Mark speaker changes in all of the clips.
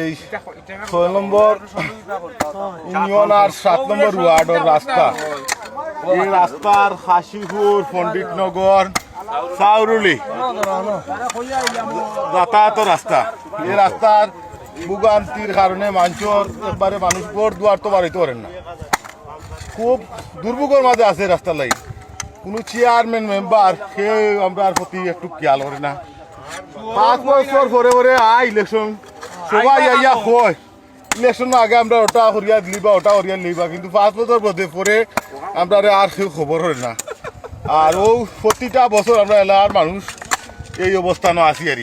Speaker 1: এই ৬ নম্বর ইউনিয়ন আর ৭ নম্বর ওয়ার্ডের রাস্তা, এই রাস্তার হাসিপুর পণ্ডিতনগর চাউরুলি যাতায়াতের রাস্তা, এই রাস্তার ভোগান্তির কারণে মানুষের একবারে মানুষ গড় দুয়ার তো বাড়িতে পারেন না, খুব দুর্ভোগের মাঝে আছে রাস্তা লাইন। কোনো চেয়ারম্যান মেম্বার সে আমরা প্রতি একটু খেয়াল করে না। ৫ বছর পরে পরে ইলেকশন সবাই আইয়া হয় ইলেকশন আগে আমরা ওটা হরিয়া দিলিবা ওটা হরিয়া লিবা, কিন্তু ৫ বছর পরে আমরা আর কেউ খবর হয় না। আর ও প্রতিটা বছর আমরা এলাকার মানুষ এই অবস্থানো আছি আর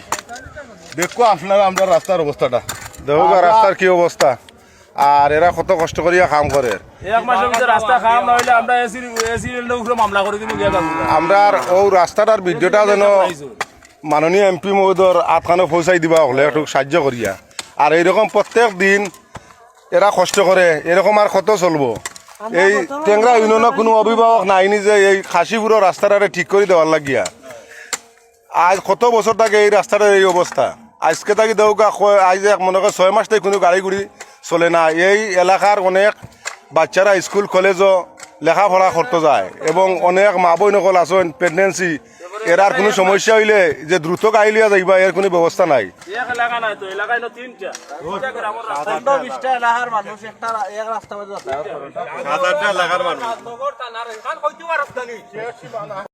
Speaker 1: দেখো আপনারা আমরা রাস্তার অবস্থাটা
Speaker 2: দেখো রাস্তার কি অবস্থা, আর এরা কত কষ্ট করিয়া কাম করে।
Speaker 3: এক মাসের ভিতরে রাস্তা খারাপ না হইলে আমরা এসি উপরে মামলা করে দিব।
Speaker 2: আমরা ও রাস্তাটার ভিডিওটা যেন মাননীয় এমপি মহোদয় আটখানে পৌঁছাই দিবা হলে একটু সাহায্য করিয়া। আর এইরকম প্রত্যেক দিন এরা কষ্ট করে, এরকম আর কত চলবো। এই টেংরা ইউনিয়নের কোনো অভিভাবক নাইনি যে এই খাসিপুরের রাস্তাটা ঠিক করে দেওয়ার লাগিয়া। আজ কত বছর থাকে এই রাস্তাটার এই অবস্থা। আজকে থাকি দেউকা আজ মনে কর 6 মাস থেকে কোনো গাড়ি গুড়ি চলে না। এই এলাকার অনেক বাচ্চারা স্কুল কলেজও লেখাপড়া করতে যায় এবং অনেক মা বই নকল আসেন প্রেগনেন্সি, এর আর কোনো সমস্যা হইলে যে দ্রুত গাড়ি লিয়া যাইবা এর কোনো ব্যবস্থা নাই।
Speaker 1: এলাকার মানুষ